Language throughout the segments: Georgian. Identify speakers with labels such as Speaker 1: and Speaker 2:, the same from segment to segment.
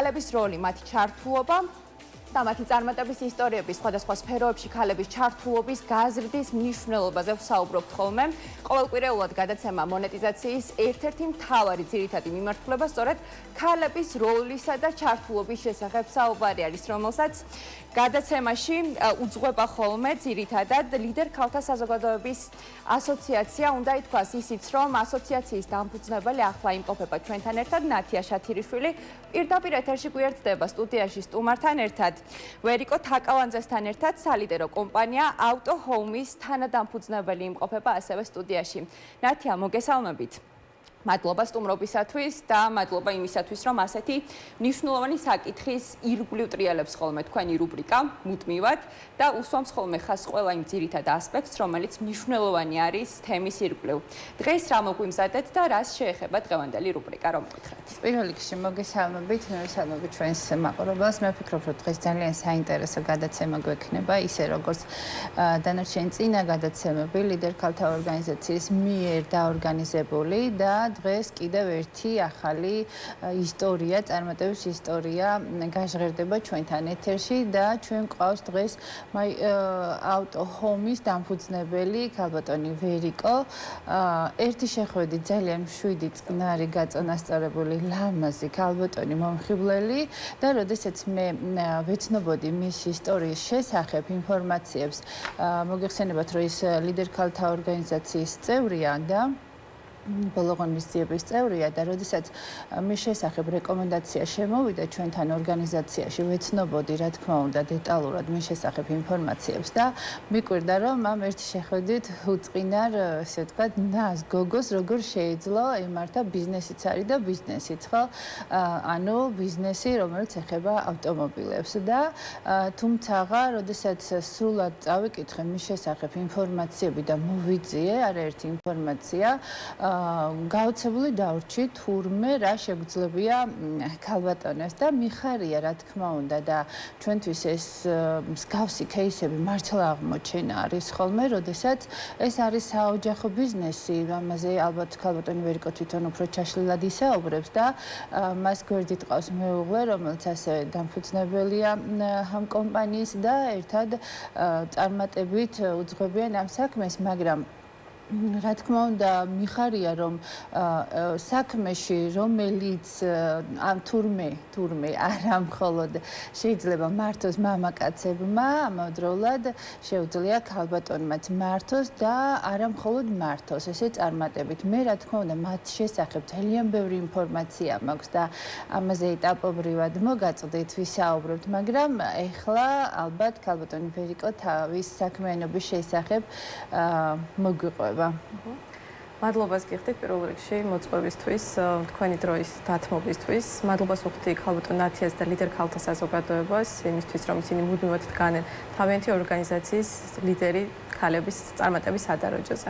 Speaker 1: ქალების როლი, მათი ჩართულობა და მათი წარმატების ისტორიების სხვადასხვა სფეროებში ქალების ჩართულობის გაზრდის მნიშვნელობაზე ვსაუბრობთ ხოლმე. ყოველკვირეულად გადაცემა მონეტიზაციის ერთ-ერთი მთავარი ძირითადი მიმართულება სწორედ ქალების როლისა და ჩართულობის შესახებ საუბარი არის, რომელსაც გადაცემაში უძღვება ხოლმე ძირითადად ლიდერ ქალთა საზოგადოების ასოციაცია. უნდა ითქვას ისიც, რომ ასოციაციის დამფუძნებელი ახლა იმყოფება ჩვენთან ერთად ნათია შათირიშვილი. პირდაპირ ეთერში გვერდდება სტუდიაში სტუმართან ერთად. ვერიკო თაკავანძესთან ერთად სალიდერო კომპანია Auto Home-ის თანადამფუძნებელი იმყოფება ასევე სტუდიაში. ნათია, მოგესალმებით. მადლობა სტუმრობისათვის და მადლობა იმისათვის, რომ ასეთი მნიშვნელოვანი საკითხის ირგვლივ ტრიალებს ხოლმე თქვენი რუბრიკა მუდმივად და უსვამს ხოლმე ხაზს ყველა იმ ძირითად ასპექტს, რომელიც მნიშვნელოვანი არის თემის ირგვლივ. დღეს რა მოგვიმზადეთ და რას შეეხება დღევანდელი რუბრიკა, რომ გითხრათ?
Speaker 2: პირველ რიგში მოგესალმებით, მოგესალმებით ჩვენს მაყურებელს. მე ვფიქრობ, რომ დღეს ძალიან საინტერესო გადაცემა გვექნება, ისე როგორც დანარჩენი წინა გადაცემები ლიდერ ქალთა ორგანიზაციის მიერ დაორგანიზებული და დღეს კიდევ ერთი ახალი ისტორია, წარმატების ისტორია გაჟღერდება ჩვენთან ეთერში და ჩვენ ყავს დღეს Auto Home-ის დამფუძნებელი ქალბატონი ვერიკო. ერთი შეხვედრით ძალიან მშვიდი წყნარი გაწონასწორებული ლამაზი ქალბატონი მომხიბვლელი და როდესაც მე ვეცნობოდი მის ისტორიის შესახებ ინფორმაციებს, მოგეხსენებათ, რომ ის ლიდერ ქალთა ორგანიზაციის წევრია და ბოლო ღონისძიების წევრია და როდესაც მის შესახებ რეკომენდაცია შემოვიდა ჩვენთან ორგანიზაციაში, ვეცნობოდი რა თქმა უნდა დეტალურად მის შესახებ ინფორმაციებს და მიკვირდა, რომ ამ ერთი შეხვედრით უწყინარ, ესე ვთქვათ, ნას გოგოს როგორ შეიძლება ემართა ბიზნესიც არის და ბიზნესიც, ხო? ანუ ბიზნესი, რომელიც ეხება ავტომობილებს და თუმცაღა, როდესაც სრულად წავიკითხე მის შესახებ ინფორმაციები და მოვიძიე არაერთი ინფორმაცია გაოცებული დავრჩი თურმე რა შეგვიძლია ქალბატონებს და მიხარია რა თქმა უნდა და ჩვენთვის ეს მსგავსი кейსები მართლა აღმოჩენა არის ხოლმე, როდესაც ეს არის საოჯახო ბიზნესი, ამაზე ალბათ ქალბატონი ვერიკო თვითონ უფრო ჩაშლილად ისაუბრებს და მას გვერდით ყავს მეუღლე, რომელიც ასევე დამფუძნებელია ამ კომპანიის და ერთად წარმატებით უძღვებიან ამ საქმეს, მაგრამ რა თქმა უნდა მიხარია რომ საქმეში რომელიც ამ თურმე არა მხოლოდ შეიძლება მართოს მამაკაცებმა, ამავდროულად შეუძლია ქალბატონმაც მართოს და არა მხოლოდ მართოს ესე წარმატებით. მე რა თქმა უნდა მათ შესახებ ძალიან ბევრი ინფორმაცია მაქვს და ამაზე ეტაპობრივად მოგაწყვდით ვისაუბრებთ, მაგრამ ეხლა ალბათ ქალბატონი ვერიკო თავის საქმიანობის შესახებ მოგვიყვება.
Speaker 3: მადლობას გიხდით პირველ რიგში მოწვევისთვის, თქვენი დროის დათმობისთვის. მადლობას ვუხდი ქალბატონ ნათიას და ლიდერ ქალთა საზოგადოებას იმისთვის, რომ ისინი მუდმივად დგანენ თავიანთი ორგანიზაციის ლიდერი ქალების წარმატების სადაროჯოზე.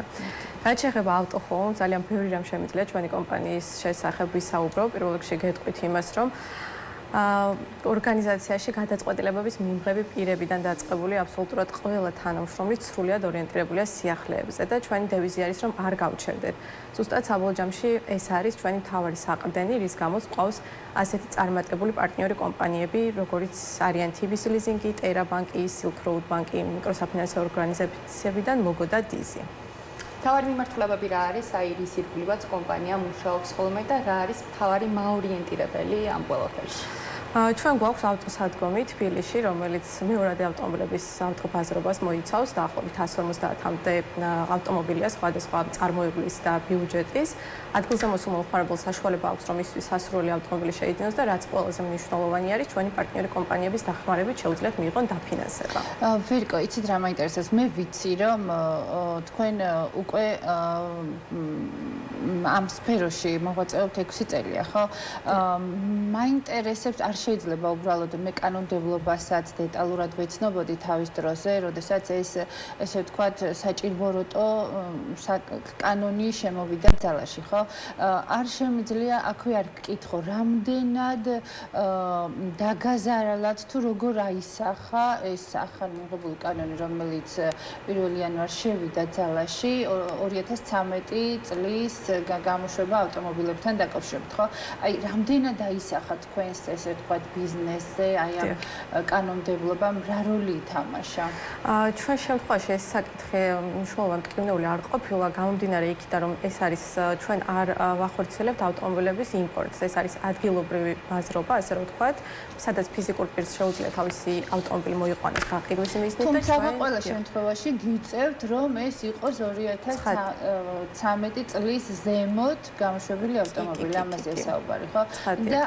Speaker 3: რაც შეეხება Auto Home, ძალიან ბევრი რამ შემიძლია ჩვენი კომპანიის შესახებ ვისაუბრო. პირველ რიგში გეტყვით იმას, რომ ორგანიზაციაში გადაწყვეტილებების მიმღები პირებიდან დაწყებული აბსოლუტურად ყველა თანამშრომელი სრულად ორიენტირებულია სიახლეებზე და ჩვენი დევიზი არის, რომ არ გავჩერდეთ. ზუსტად საბოლოო ჯამში ეს არის ჩვენი მთავარი საყრდენი, რის გამოც ყავს ასეთი წარმატებული პარტნიორი კომპანიები, როგორიც არიან TBC Leasing, Tera Bank-ი, Silk Road Bank-ი, მიკროსაფინანსო ორგანიზაციებიდან Mogo და Dizzy.
Speaker 1: მთავარი მიმართულებები რა არის? აი რის ირგვლივაც კომპანია მუშაობს ხოლმე და რა არის მთავარი მაორიენტირებელი ამ ყველაფერში?
Speaker 3: ჩვენ გვაქვს ავტოსადგომი თბილისში, რომელიც მეორადი ავტომობილების ავტობაზრობას მოიცავს დაახლოებით 150-მდე ავტომობილია სხვადასხვა წარმოებლის და ბიუჯეტის. ადგილზე მოსულ მომხმარებელს საშუალება აქვს, რომ ისთვის სასურველი ავტომობილი შეიძინოს და რაც ყველაზე მნიშვნელოვანი არის, ჩვენი პარტნიორი კომპანიების დახმარებით შეუძლიათ მიიღონ დაფინანსება.
Speaker 2: ვერიკო, იცით რა მაინტერესებს? მე ვიცი, რომ თქვენ უკვე ამ სფეროში მოღვაწეობთ 6 წელია, ხო? მაინტერესებს არ შეიძლება უბრალოდ მე კანონმდებლობასაც დეტალურად ვეცნობოდი თავის დროზე, როდესაც ეს ესე ვთქვათ საჭირბოროტო კანონი შემოვიდა ძალაში, ხო? არ შემიძლია აქვე არ გკითხო, რამდენად დაგაზარალად თუ როგორ აისახა ეს ახალი მიღებული კანონი, რომელიც 1 იანვარს შევიდა ძალაში 2013 წლის გამოშვება ავტომობილებთან დაკავშირებით, ხო? აი, რამდენად აისახა თქვენს ესე ვთქვათ ბიზნესზე, აი ამ კანონმდებლობამ რა როლი ითამაშა?
Speaker 3: ჩვენ შემთხვევაში ეს საკითხი მნიშვნელოვანი მტკივნეული არ ყოფილა, გამომდინარე იქიდან, რომ ეს არის ჩვენ არ ვახორციელებთ ავტომობილების იმპორტს. ეს არის ადგილობრივი ბაზრობა, ასე რომ ვთქვათ, სადაც ფიზიკურ პირს შეუძლია თავისი ავტომობილი მოიყვანოს გაყიდვის მიზნით და
Speaker 2: თუმცა ყველა შემთხვევაში გიწევთ, რომ ეს იყოს 2013 წლის ზემოთ გამოშვებული ავტომობილი, ამაზე საუბარი, ხო? და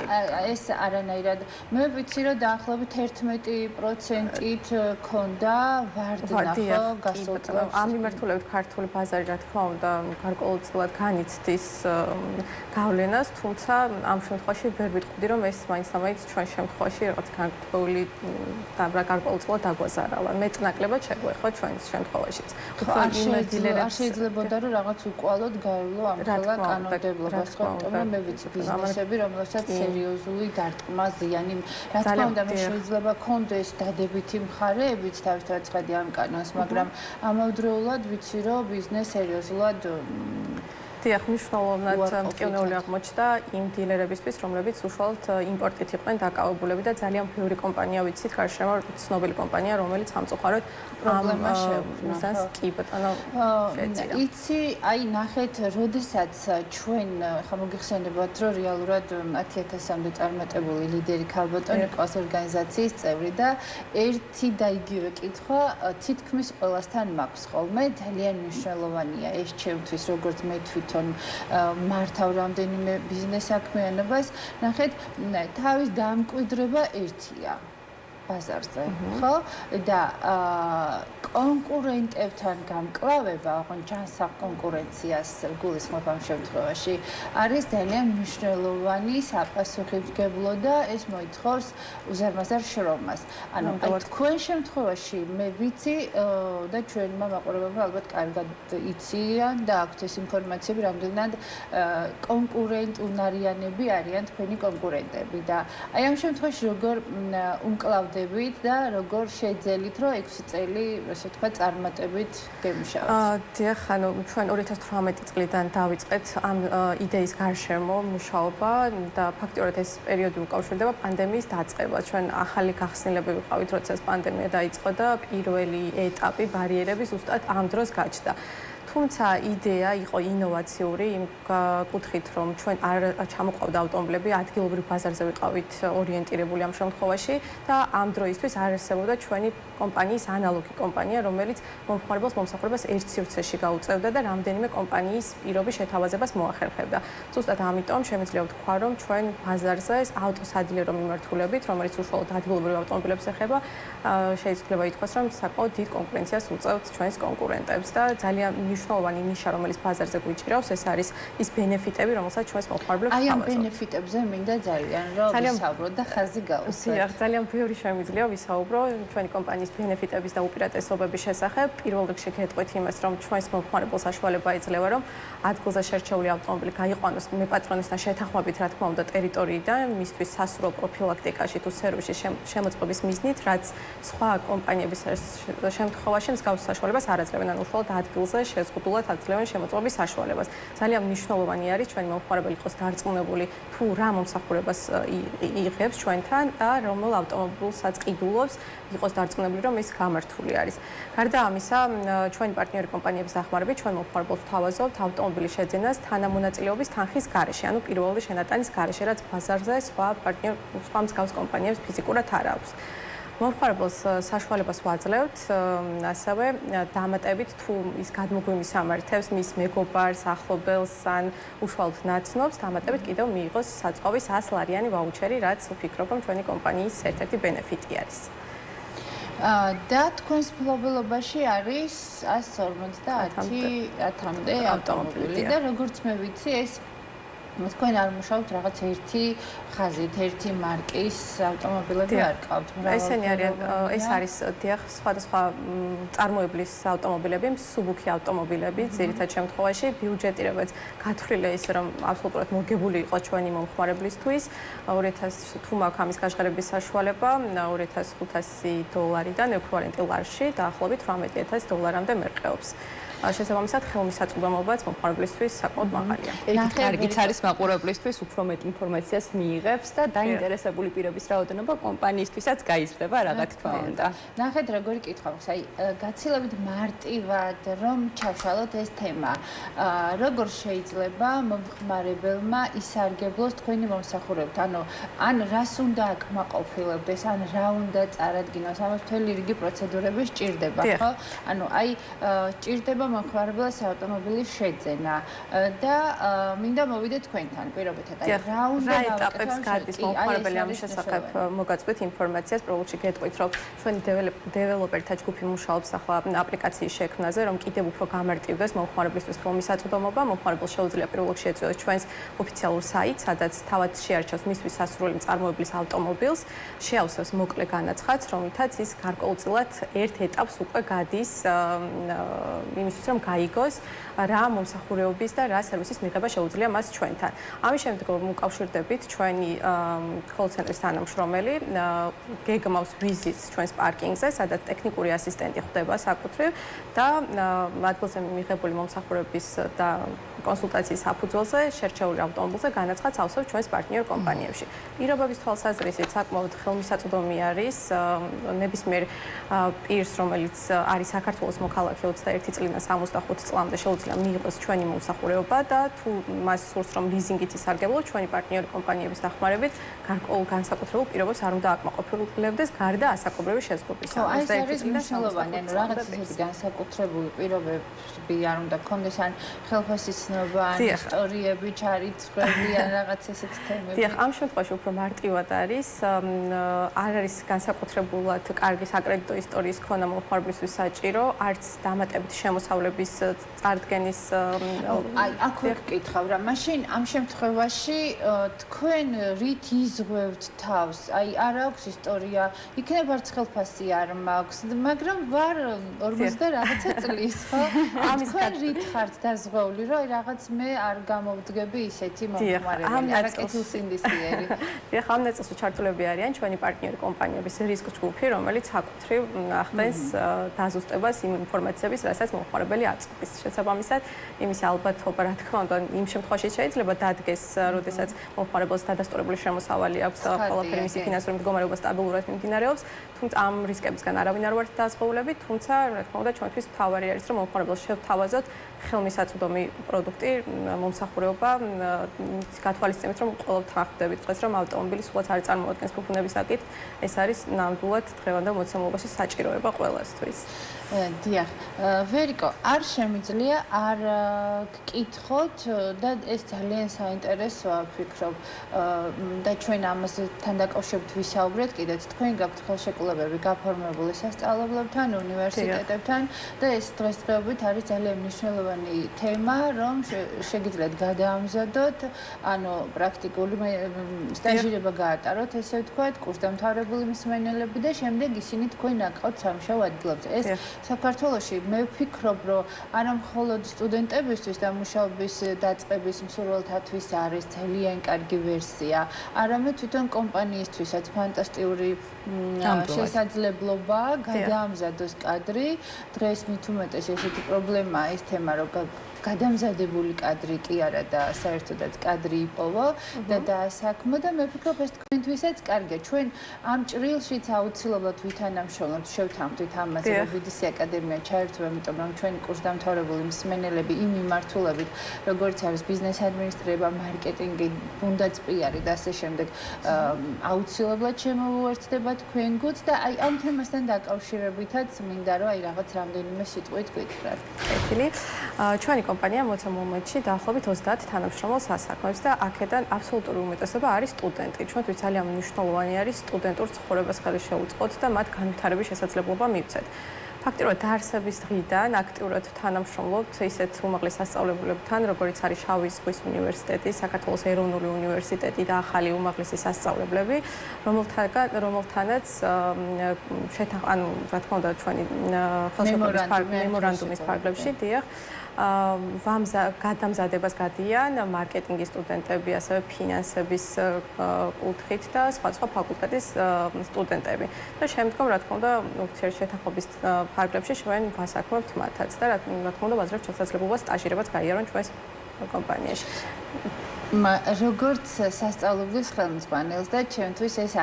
Speaker 2: ეს არანაირად მე ვიცი, რომ დაახლოებით 11%-ით ქონდა ვარდნა, ხო, გასულწლად.
Speaker 3: ამ მიმართულებით ქართული ბაზარი, რა თქმა უნდა, გარკვეულწილად განიცდის გავლენას, თუმცა ამ შემთხვევაში ვერ ვიტყოდი, რომ ეს მაინც ჩვენ შემთხვევაში რაღაც გარკვეული და გარკვეულწილად დაგვაზარალა. მეტნაკლებად შეგვეხო ჩვენს შემთხვევაშიც.
Speaker 2: არ შეიძლებოდა რომ რაღაც უკვალოდ გაევლო ამ ყველა კანონმდებლობას, ხო? მაგრამ მე ვიცი ბიზნესები, რომელსაც სერიოზული დარტყმა ზიანი, რა თქმა უნდა, მე შეიძლება კონდეს დადებითი მხარეებიც თავისთავად ცხადი ამ კანონს, მაგრამ ამავდროულად ვიცი, რომ ბიზნეს სერიოზულად
Speaker 3: დიახ, მნიშვნელოვნად მტკივნეული აღმოჩნდა იმ დილერებისთვის, რომლებიც უშუალოდ იმპორტით იყვნენ დაკავებულები და ძალიან ბევრი კომპანია ვიცით, გარშემო ცნობილი კომპანია, რომელიც ამწუხაროდ
Speaker 2: პრობლემა შეუქმნა.
Speaker 3: კი ბატონო, შეეწირა.
Speaker 2: იცი, აი ნახეთ, როდესაც ჩვენ ხა მოგიხსენებათ, რომ რეალურად 10,000-მდე წარმატებული ლიდერი ქალბატონი ყავს ორგანიზაციის წევრი და ერთი და იგივე კითხვა თითქმის ყველასთან მაქვს ხოლმე, ძალიან მნიშვნელოვანია ეს ჩემთვის, როგორც მე თვითონ მართავ რამდენიმე ბიზნეს საქმიანობას, ნახეთ, თავის დამკვიდრება ერთია ბაზარზე, ხო? და კონკურენტებთან გამკლავება, აღონ ჯანსაღ კონკურენციას გულისხმობ ამ შემთხვევაში, არის ძალიან მნიშვნელოვანი საპასუხისმგებლო და ეს მოითხოვს უზარმაზარ შრომას. ანუ აი თქვენ შემთხვევაში მე ვიცი და ჩვენმა მაყურებელმა ალბათ კარგად იციან და აქვთ ეს ინფორმაციები, რამდენად კონკურენტუნარიანები არიან თქვენი კონკურენტები და აი ამ შემთხვევაში როგორ უმკლავდებით და როგორ შეძელით, რომ 6 წელი ასე თქვა წარმატებით გემუშავოთ.
Speaker 3: დიახ, ანუ ჩვენ 2018 წლიდან დავიწყეთ ამ იდეის გარშემო მუშაობა და ფაქტიურად ეს პერიოდი უკავშირდება პანდემიის დაწყებას. ჩვენ ახალი გახსნილები ვიყავით, როცა პანდემია დაიწყო და პირველი ეტაპი ბარიერები ზუსტად ამ დროს გაჩნდა. თუმცა იდეა იყო ინოვაციური იმ კუთხით, რომ ჩვენ არ ჩამოყავდა ავტომობილები, ადგილობრივ ბაზარზე ვიყავით ორიენტირებული ამ შემთხვევაში და ამ დროისთვის არ არსებობდა ჩვენი კომპანიის ანალოგი კომპანია, რომელიც მომხმარებელს მომსახურებას ერთ სივრცეში გაუწევდა და რამდენიმე კომპანიის პირობის შეთავაზებას მოახერხებდა. ზუსტად ამიტომ შემიძლია ვთქვა, რომ ჩვენ ბაზარზე ავტოსადილერო მიმართულებით, რომელიც უშუალოდ ადგილობრივ ავტომობილებს ეხება, შეიძლება ითქვას, რომ საკმაოდ დიდ კონკურენციას უწევთ ჩვენს კონკურენტებს და ძალიან მნიშვნელოვანი ნიშა, რომელიც ბაზარზე გვიჭირავს, ეს არის ის ბენეფიტები, რომელსაც ჩვენს მომხმარებლებს
Speaker 2: აი ამ ბენეფიტებზე მინდა ძალიან რომ ვისაუბროთ და ხაზი გავუსვათ.
Speaker 3: დიახ, ძალიან ბევრი შემიძლია ვისაუბრო ჩვენი კომპანიის ბენეფიტების და უპირატესობების შესახებ. პირველ რიგში გეტყვით იმას, რომ ჩვენს მომხმარებელს საშუალება ეძლევა, რომ ადგილზე შერჩეული ავტომობილი გაიყვანოს მეპატრონესთან შეთანხმებით, რა თქმა უნდა, ტერიტორიიდან, მისთვის სასურველ პროფილაქტიკაში თუ სერვისში შემოწყობის მიზნით, რაც სხვა კომპანიების შემთხვევაში მსგავს საშუალებას არ აძლევენ, ან უშუალოდ ადგილზე შეზღუდულად აძლევენ შემოწყობის საშუალებას. ძალიან მნიშვნელოვანი არის ჩვენი მომხმარებელი იყოს დარწმუნებული თუ რა მომსახურებას იღებს ჩვენთან და რომელ ავტომობილსაც ყიდულობს, იყოს დარწმუნებული, რომ ის გამართული არის. გარდა ამისა, ჩვენი პარტნიორი კომპანიების დახმარებით ჩვენ მომხმარებელს ვთავაზობთ ავტომობილის შეძენას თანამონაწილეობის თანხის გარეშე, ანუ პირველი შენატანის გარეშე, რაც ბაზარზე სხვა მსგავს კომპანიებს ფიზიკურად არ აქვს. მომხმარებელს საშუალებას ვაძლევთ ასევე დამატებით თუ ის გადმოგვიმის ამართებს მის მეგობარს, ახლობელს ან უშუალოდ ნაცნობს, დამატებით კიდევ მიიღოს საწყოვის 100 ლარიანი ვაუჩერი, რაც ვფიქრობ, რომ ჩვენი კომპანიის ერთ-ერთი ბენეფიტი არის.
Speaker 2: და თქვენს მფლობელობაში არის 150-მდე ავტომობილი და როგორც მე ვიცი, ეს თქვენ არ მუშაობთ რაღაც ერთი ხაზით, ერთი მარკის ავტომობილები არ ყავთ.
Speaker 3: ესენი არიან, ეს არის დიახ, სხვადასხვა წარმოებლის ავტომობილები, მსუბუქი ავტომობილები, ძირითად შემთხვევაში ბიუჯეტირებაც გათვლილია ისე, რომ აბსოლუტურად მოგებული იყო ჩვენი მომხმარებლისთვის. 2000 თუ მაქვს ამის გაშღერების საშუალება, $2,500-დან ექვივალენტი ლარში, დაახლოებით $18,000-მდე მერყეობს. შესაბამისად ხელმისაწვდომობაც მომხმარებლისთვის საკმაოდ მაღალია.
Speaker 1: ერთი კარგიც არის მაყურებლისთვის, უფრო მეტ ინფორმაციას მიიღებს და დაინტერესებული პირების რაოდენობა კომპანიისთვისაც გაიზრდება, რა თქმა უნდა.
Speaker 2: ნახეთ როგორი კითხვა აქვს, აი გაცილებით მარტივად რომ ჩავშალოთ ეს თემა. როგორ შეიძლება მომხმარებელმა ისარგებლოს თქვენი მომსახურებით? ან რას უნდა აკმაყოფილებდეს, ან რა უნდა წარადგინოს? ამას მთელი რიგი პროცედურები სჭირდება, ხო? აი სჭირდება მომხმარებელს ავტომობილის შეძენა და მინდა მოვიდეთ თქვენთან პირობითად. აი რა უნდა
Speaker 3: ეტაპებს გადის მომხმარებელი ამის შესახებ მოგაწვით ინფორმაციას, პრობლემში გეტყვით, რომ ჩვენი დეველოპერთა ჯგუფი მუშაობს ახლა აპლიკაციის შექმნაზე, რომ კიდევ უფრო გამარტივდეს მომხმარებლისთვის ხელმისაწვდომობა. მომხმარებელს შეუძლია პირველ რიგში ეწვიოს ჩვენს ოფიციალურ საიტს, სადაც თავად შეარჩევს მისთვის სასურველი მწარმოებლის ავტომობილს, შეავსებს მოკლე განაცხადს, რომლითაც ის გარკვეულწილად ერთ ეტაპს უკვე გადის იმისთვის, რომ გაიგოს რა მომსახურეობის და რა სერვისის მიღება შეუძლია მას ჩვენთან. ამის შემდგომ უკავშირდებით ჩვენი call center-ის თანამშრომელი, გეგმავს ვიზიტს ჩვენს პარკინგზე, სადაც ტექნიკური ასისტენტი ხვდება საკუთრივ და ადგილზე მიღებული მომსახურების და კონსულტაციის საფუძველზე შერჩეული ავტომობილზე განაცხადს ავსებს ჩვენს პარტნიორ კომპანიებში. პირობების თვალსაზრისით საკმაოდ ხელმისაწვდომი არის ნებისმიერ პირს, რომელიც არის საქართველოს მოქალაქე 21 წლიდან 65 წლამდე შეუძლია მიიღოს ჩვენი მომსახურება და თუ მას სურს რომ ლიზინგით ისარგებლოს ჩვენი პარტნიორი კომპანიების დახმარებით გარკვეულ განსაკუთრებულ პირობებს არ უნდა აკმაყოფილებდეს გარდა ასაკობრივი შეზღუდვისა.
Speaker 2: ეს არის მნიშვნელოვანი, ანუ რაღაც ისეთი განსაკუთრებული პირობები არ უნდა გქონდეს, ან ხელფასიცნობა, ან ისტორიები ჩარიცხვები, ან რაღაც ესეთი თემები.
Speaker 3: დიახ, ამ შემთხვევაში უფრო მარტივად არის, არ არის განსაკუთრებულად კარგი საკრედიტო ისტორიის ქონა მომხმარებლისთვის საჭირო, არც დამატებით შემოსავლების წარდგენის
Speaker 2: აი, აქ ვკითხავ რა, მაშინ ამ შემთხვევაში თქვენ რით იზღვევთ თავს? აი, არ აქვს ისტორია, იქნებ არც ხელფასი არ მაქვს, მაგრამ ვარ 40 და რაღაცა წლის, ხო? ამის თქვენ რით ხართ დაზღვეული, რომ აი რაღაც მე არ გამოვდგები ისეთი მომხმარებელი, არა კეთილსინდისიერი.
Speaker 3: დიახ, ამ ნაწილში ჩართულები არიან ჩვენი პარტნიორი კომპანიების რისკ ჯგუფი, რომელიც საკუთრივ ახდენს დაზუსტებას იმ ინფორმაციების, რასაც მომხმარებელი აწვდის. შესაბამისად, იმის ალბათობა, რა თქმა უნდა, იმ შემთხვევაში შეიძლება დადგეს, როდესაც მომხმარებელს დადასტურებული შემოსავალი აქვს და ყველაფერი მისი ფინანსური მდგომარეობა სტაბილურად მიმდინარეობს, თუმცა ამ რისკებისგან არავინ არ ვართ დაასრულები, თუმცა, რა თქმა უნდა, ჩვენთვის მთავარი არის, რომ მომხმარებელს შევთავაზოთ ხელმისაწვდომი პროდუქტი, მომსახურება, გათვალისწინებით, რომ ყოველ თანხმდებით დღეს, რომ ავტომობილი სულაც არ წარმოადგენს ფუფუნების აკით, ეს არის ნამდვილად დღევანდელ მოცემულობაში საჭიროება ყველასთვის.
Speaker 2: დიახ, ვერიკო, არ შემიძლია არ გკითხოთ და ეს ძალიან საინტერესოა, ვფიქრობ, და ჩვენ ამასთან დაკავშირებით ვისაუბრეთ კიდეც. თქვენ გაქვთ ხელშეკრულებები გაფორმებული სასწავლებლებთან, უნივერსიტეტებთან და ეს დღესდღეობით არის ძალიან მნიშვნელოვანი თემა, რომ შეგიძლიათ გადაამზადოთ, ანუ პრაქტიკული სტაჟირება გაატაროთ, ესე ვთქვათ, კურსდამთავრებული მსმენელები და შემდეგ ისინი თქვენ აკავთ სამუშაო ადგილებზე. ეს საქართველოში მე ვფიქრობ, რომ არა მხოლოდ სტუდენტებისთვის და მუშაობის დაწყების მსურველთათვის არის ძალიან კარგი ვერსია, არამედ თვითონ კომპანიისთვისაც ფანტასტიკური შესაძლებლობა გადაამზადოს კადრი. დღეს მით უმეტეს ესეთი პრობლემაა ეს თემა, რომ გადამზადებული კადრი კი არა და საერთოდაც კადრი იპოვო და დაასაქმო და მე ვფიქრობ ეს თქვენთვისაც კარგია. ჩვენ ამ ჭრილშიც აუცილებლად ვითანამშრომლობთ, შევთანხმდით ამაზე, რომ BDC აკადემია ჩაერთვება, იმიტომ რომ ჩვენი კურსდამთავრებული მსმენელები იმ მიმართულებით, როგორც არის ბიზნეს ადმინისტრირება, მარკეტინგი, ბუნდაც PR და ასე შემდეგ, აუცილებლად შემოუერთდება თქვენ გულს და აი ამ თემასთან დაკავშირებითაც მინდა რომ აი რაღაც რამდენიმე სიტყვით გითხრათ.
Speaker 3: კეთილი. ჩვენი კომპანია მოცემულ მომენტში დაახლოებით 30 თანამშრომელს ასაქმებს და აქედან აბსოლუტური უმეტესობა არის სტუდენტი. ჩვენთვის ძალიან მნიშვნელოვანი არის სტუდენტურ ცხოვრებას ხელი შეუწყოთ და მათ განვითარების შესაძლებლობა მივცეთ. ფაქტიურად დაარსების დღიდან აქტიურად თანამშრომლობთ ისეთ უმაღლეს სასწავლებლებთან, როგორიც არის შავი ზღვის უნივერსიტეტი, საქართველოს ეროვნული უნივერსიტეტი და ახალი უმაღლესი სასწავლებლები, რომელთანაც ანუ რა თქმა უნდა ჩვენი მემორანდუმის ფარგლებში, დიახ, გადამზადებას გადიან მარკეტინგის სტუდენტები, ასევე ფინანსების კუთხით და სხვა ფაკულტეტის სტუდენტები. და შემდგომ, რა თქმა უნდა, ურთიერთშეთანხმების ფარგლებში ჩვენ ვასაქმებთ მათაც და რა თქმა უნდა ვაძლევთ შესაძლებლობას სტაჟირებაც გაიარონ ჩვენს კომპანიაში.
Speaker 2: როგორც სასწავლებლის ხელმძღვანელს და ჩემთვის ეს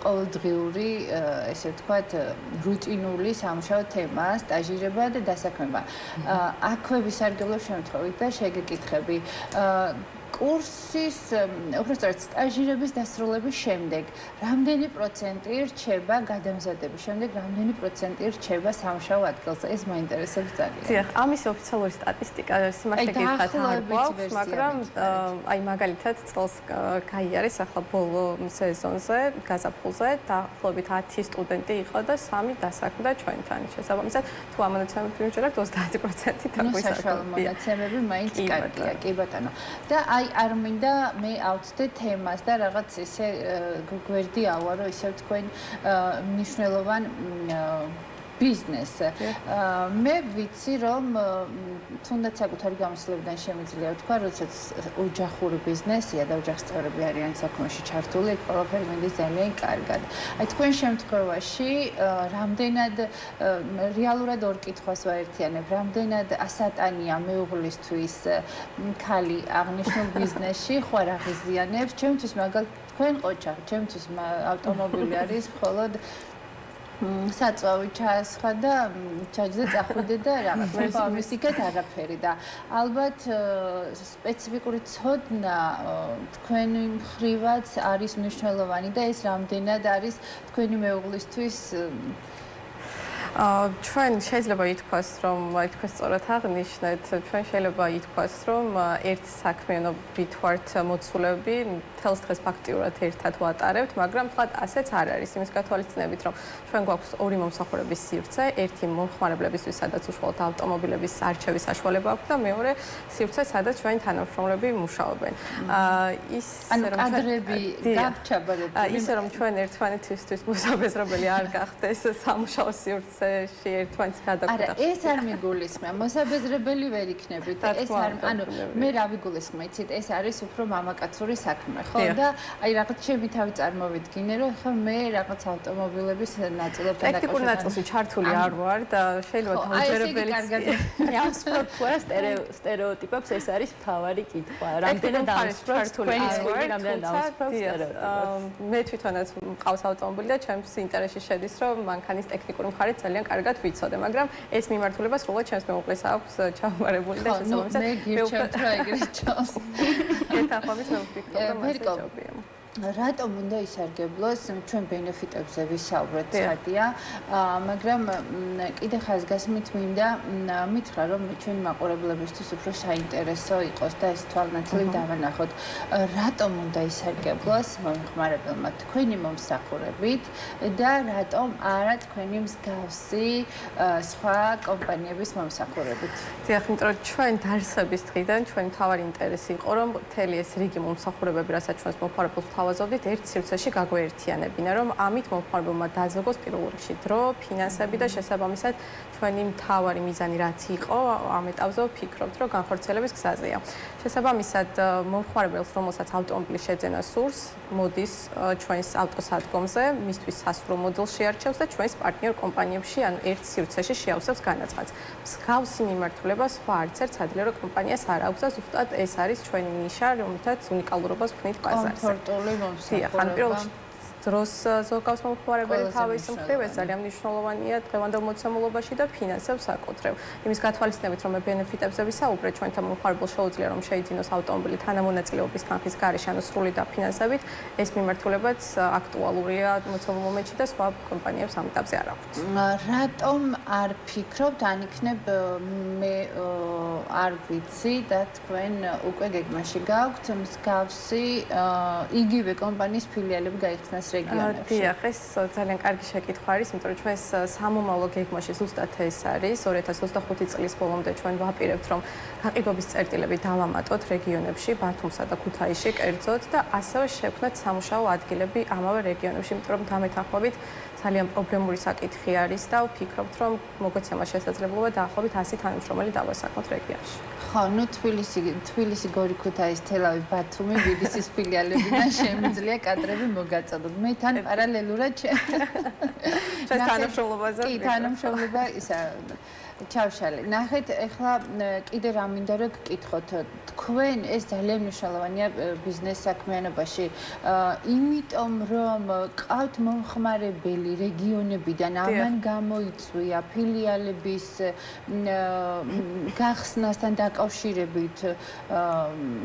Speaker 2: ყოველდღიური, ესე ვთქვათ, რუტინული სამუშაო თემაა, სტაჟირება და დასაქმება. აქვე ვისარგებლობ შემთხვევით და შეგეკითხები. კურსის, უბრალოდ სტაჟირების დასრულების შემდეგ, რამდენი პროცენტი რჩება გადამზადების შემდეგ, რამდენი პროცენტი რჩება სამუშაო ადგილზე? ეს მაინტერესებს ძალიან.
Speaker 3: დიახ, ამის ოფიციალური სტატისტიკა სიმართლე გითხრათ არ გვაქვს, მაგრამ აი მაგალითად წელს გაიარეს ახლა ბოლო სეზონზე, გაზაფხულზე დაახლოებით 10 სტუდენტი იყო და 3 დასაქმდა ჩვენთან. შესაბამისად, თუ ამონაცემები ვიმჯერებთ 30% დაგვისახა.
Speaker 2: საშუალო მონაცემები მაინც კარგია, კი ბატონო. და აი არ მინდა მე ავწდე თემას და რაღაც ესე გვერდი ავარო ისე თქვენ მნიშვნელოვან ბიზნესს. მე ვიცი რომ თუნდაც საკუთარი გამოსვლებიდან შემიძლია ვთქვა, როდესაც ოჯახური ბიზნესია და ოჯახის წევრები არიან საქმეში ჩართული, ყველაფერი მინდა ძალიან კარგად. აი თქვენ შემთხვევაში რამდენად რეალურად ორ კითხვას ვაერთიანებ, რამდენად ასატანია მეუღლისთვის ქალი აღნიშნულ ბიზნესში, ხო არ აღიზიანებს, ჩემთვის მაგალითად თქვენ ოჯახი, ჩემთვის ავტომობილი არის მხოლოდ საწვავი ჩაასხა და ჩაჯდა წახვიდე და რაღაც ამისიკეთ არაფერი და ალბათ სპეციფიკური ცოდნა თქვენი მხრივაც არის მნიშვნელოვანი და ეს რამდენად არის თქვენი მეუღლისთვის
Speaker 3: ჩვენ შეიძლება ითქვას, რომ თქვენ სწორად აღნიშნეთ, ჩვენ შეიძლება ითქვას, რომ ერთ საქმიანობით ვართ მოცულები, თელს დღეს ფაქტიურად ერთად ვატარებთ, მაგრამ თქვათ ასეც არ არის, იმის გათვალისწინებით, რომ ჩვენ გვაქვს ორი მომსახურების სივრცე, ერთი მომხმარებლებისთვის, სადაც უშუალოდ ავტომობილების არჩევის საშუალება აქვს და მეორე სივრცე, სადაც ჩვენი თანამშრომლები მუშაობენ.
Speaker 2: ანუ კადრები გაჩაბარებული.
Speaker 3: ისე რომ ჩვენ ერთმანეთისთვის მოსაბეზრებელი არ გახდეს სამუშაო სივრცეში ერთმანეთს გადაგვდახოთ.
Speaker 2: არა, ეს არ მიგულისხმება. მოსაბეზრებელი ვერ იქნებით. ეს არ, ანუ მე რა ვიგულისხმე, იცით, ეს არის უფრო მამაკაცური საქმე, ხო? და აი რაღაც ჩემი თავი წარმოვიდგინე, რომ ხა მე რაღაც ავტომობილების ნაწილებთან
Speaker 3: დაკავშირებით ტექნიკურ ნაწილში ჩართული არ ვარ და შეიძლება თავჯერებელი
Speaker 4: ამსფრობთ თუ არა სტერეოტიპებს, ეს არის მთავარი კითხვა. რამდენად ამსფრობთ თქვენი წყვილი, რამდენად ამსფრობთ სტერეოტიპებს.
Speaker 3: მე თვითონაც მყავს ავტომობილი და ჩემს ინტერესში შედის, რომ მანქანის ტექნიკური მხარე ძალიან კარგად ვიცოდე, მაგრამ ეს მიმართულება სრულად ჩემს მეუღლეს აქვს ჩამოყარებული და შესაბამისად
Speaker 2: მე გირჩევთ რა ეგრეთ ჩავს.
Speaker 3: ეთახობის მე ვფიქრობ და მასე ჯობია.
Speaker 2: რატომ უნდა ისარგებლოს ჩვენ ბენეფიტებზე ვისაუბრეთ ხადია, მაგრამ კიდე ხაზგასმით მინდა მითხრა რომ ჩვენი მაყურებლებისთვის უფრო საინტერესო იყოს და ეს თვალნათლივ დავანახოთ. რატომ უნდა ისარგებლოს მომხმარებელმა თქვენი მომსახურებით და რატომ არა თქვენი მსგავსი სხვა კომპანიების მომსახურებით?
Speaker 3: დიახ, იმიტომ რომ ჩვენ დაარსების დღიდან ჩვენი მთავარი ინტერესი იყო რომ მთელი ეს რიგი მომსახურებები, რასაც ჩვენს მომხმარებელს თავაზობდით ერთ სივრცეში გაგვეერთიანებინა, რომ ამით მომხმარებელმა დაძეგოს პირველ რიგში დრო, ფინანსები და შესაბამისად ჩვენი მთავარი მიზანი რაც იყო, ამ ეტაპზე ვფიქრობთ, რომ განხორციელების გზაზეა. შესაბამისად, მომხმარებელს, რომელსაც ავტომობილის შეძენა სურს, მოდის ჩვენს ავტოსადგომზე, მისთვის სასურველ მოდელს შეარჩევს და ჩვენს პარტნიორ კომპანიებში, ანუ ერთ სივრცეში შეავსებს განაცხადს. მსგავსი მიმართულება სხვა არც ერთ სადილერო კომპანიას არ აქვს და ზუსტად ეს არის ჩვენი ნიშა, რომლითაც უნიკალურობას ვქნით ბაზარზე.
Speaker 2: კომფორტული
Speaker 3: დიახ, ან პირველ დროს ზოგავს მომხმარებელი თავის მხრივ ეს ძალიან მნიშვნელოვანია დღევანდელ მოცემულობაში და ფინანსებს აკუთრებ. იმის გათვალისწინებით, რომ ბენეფიტებზე ვისაუბრეთ, ჩვენთან მომხმარებელს შეუძლია რომ შეიძინოს ავტომობილი თანამონაწილეობის თანხის გარეშე, ანუ სრული დაფინანსებით, ეს მიმართულებაც აქტუალურია მოცემულ მომენტში და სხვა კომპანიებს ამ ეტაპზე არ აქვთ.
Speaker 2: რატომ არ ფიქრობთ, ან იქნებ მე არ ვიცი და თქვენ უკვე გეგმაში გაქვთ მსგავსი იგივე კომპანიის ფილიალები გაიხსნას რეგიონებში.
Speaker 3: დიახ, ეს ძალიან კარგი შეკითხვა არის, იმიტომ რომ ჩვენს სამომავლო გეგმაში ზუსტად ეს არის. 2025 წლის ბოლომდე ჩვენ ვაპირებთ, რომ გაყიდვების წერტილები დავამატოთ რეგიონებში, ბათუმსა და ქუთაისში კერძოდ და ასევე შევქმნათ სამუშაო ადგილები ამავე რეგიონებში, იმიტომ რომ დამეთანხმებით ძალიან პრობლემური საკითხი არის და ვფიქრობთ, რომ მოგეცემა შესაძლებლობა დაახლოებით 100 თანამშრომელი დავასაქმოთ რეგიონში.
Speaker 2: ხო, ნუ თბილისი, გორი, ქუთაისი, თელავი, ბათუმი, ბილისის ფილიალებიდან შემიძლია კადრები მოგაწოდოთ. მე თან პარალელურად
Speaker 3: ჩვენს თანამშრომლობაზე.
Speaker 2: კი, თანამშრომლობა ისა ჩავშალე. ნახეთ, ეხლა კიდე რა მინდა რომ გკითხოთ. თქვენ ეს ძალიან მნიშვნელოვანია ბიზნეს საქმიანობაში. იმიტომ რომ ყავთ მომხმარებელი რეგიონებიდან, ამან გამოიწვია ფილიალების გახსნასთან დაკავშირებით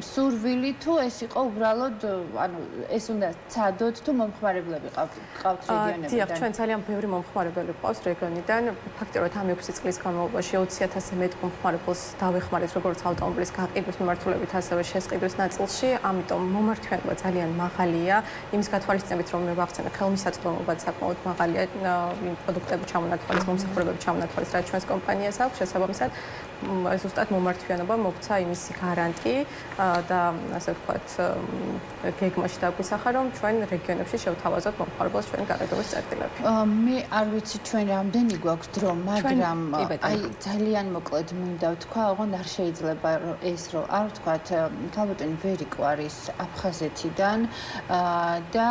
Speaker 2: სურვილი თუ ეს იყო უბრალოდ, ანუ ეს უნდა ცადოთ თუ მომხმარებლები ყავთ რეგიონებიდან.
Speaker 3: დიახ, ჩვენ ძალიან ბევრი მომხმარებელი ყავს რეგიონიდან. ფაქტობრივად ამ 6 წლის განმავლობაში 20,000-ზე მეტ მომხმარებელს დავეხმარეთ როგორც ავტომობილის გაყიდვის მიმართულებით, ასევე შესყიდვის ნაწილში, ამიტომ მომართვიანობა ძალიან მაღალია. იმის გათვალისწინებით, რომ მე ვახსენე, ხელმისაწვდომობაც საკმაოდ მაღალია პროდუქტების ჩამონათვალის, მომსახურებების ჩამონათვალის, რაც ჩვენს კომპანიას აქვს, შესაბამისად, ზუსტად მომართვიანობა მოგცა იმისი გარანტი და ასე ვთქვათ, გეგმაში დაგვისახა, რომ ჩვენ რეგიონებში შევთავაზოთ მომხმარებელს ჩვენი გაყიდვის წერტილები.
Speaker 2: მე არ ვიცი ჩვენ რამდენი გვაქვს დრო, მაგრამ აი ძალიან მოკლედ მინდა ვთქვა, ოღონდ არ შეიძლება ეს რომ არ ვთქვათ, ქალბატონი ვერიკვარის აფხაზეთიდან და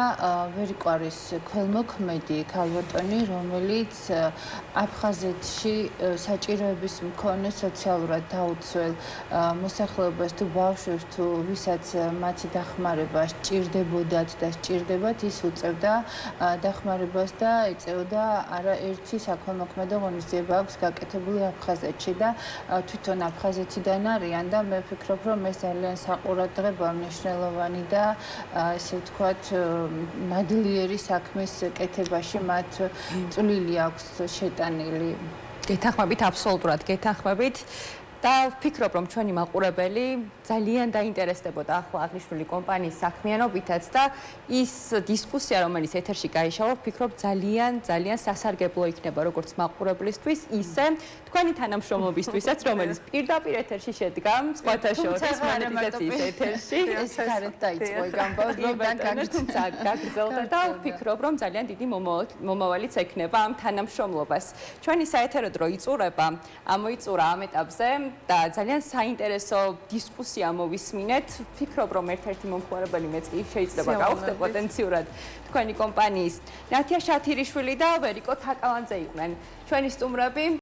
Speaker 2: ვერიკვარის ქველმოქმედი ქალბატონი, რომელიც აფხაზეთში საჭიროების მქონე სოციალურად დაუცველ მოსახლეობას თუ ბავშვებს თუ ვისაც მათი დახმარება სჭირდებოდათ და სჭირდებათ, ის უწევდა დახმარებას და ეწეოდა არაერთი საქველმოქმედო ღონისძიება აქვს გაკეთებული აფხაზეთში და თვითონ აფხაზეთიდან არიან და მე ვფიქრობ, რომ ეს ძალიან საყურადღებო მნიშვნელოვანი და ესე ვთქვათ მადლიერი საქმის კეთებაში მათ წვლილი აქვს შეტანილი.
Speaker 1: გეთანხმებით, აბსოლუტურად გეთანხმებით. და ვფიქრობ, რომ ჩვენი მაყურებელი ძალიან დაინტერესდებოდა ახლა აღნიშნული კომპანიის საქმიანობითაც და ის დისკუსია, რომელიც ეთერში გაიშალა, ვფიქრობ ძალიან სასარგებლო იქნება როგორც მაყურებლისთვის, ისე თქვენი თანამშრომლობისთვისაც, რომელიც პირდაპირ ეთერში შედგა სხვათა შორის მონეტიზაციის ეთერში.
Speaker 2: ეს გარეთ დაიწყო გამბავებიდან
Speaker 1: თუმცა გაგრძელდა და ვფიქრობ, რომ ძალიან დიდი მომავალიც ექნება ამ თანამშრომლობას. ჩვენი საეთერო დრო იწურება, ამოიწურა ამ ეტაპზე და ძალიან საინტერესო დისკუსია მოვისმინეთ. ვფიქრობ, რომ ერთ-ერთი მომხმარებელი მეც კი შეიძლება გავხდე პოტენციურად თქვენი კომპანიის ნათია შათირიშვილი და ვერიკო თაკალანძე იყვნენ ჩვენი სტუმრები.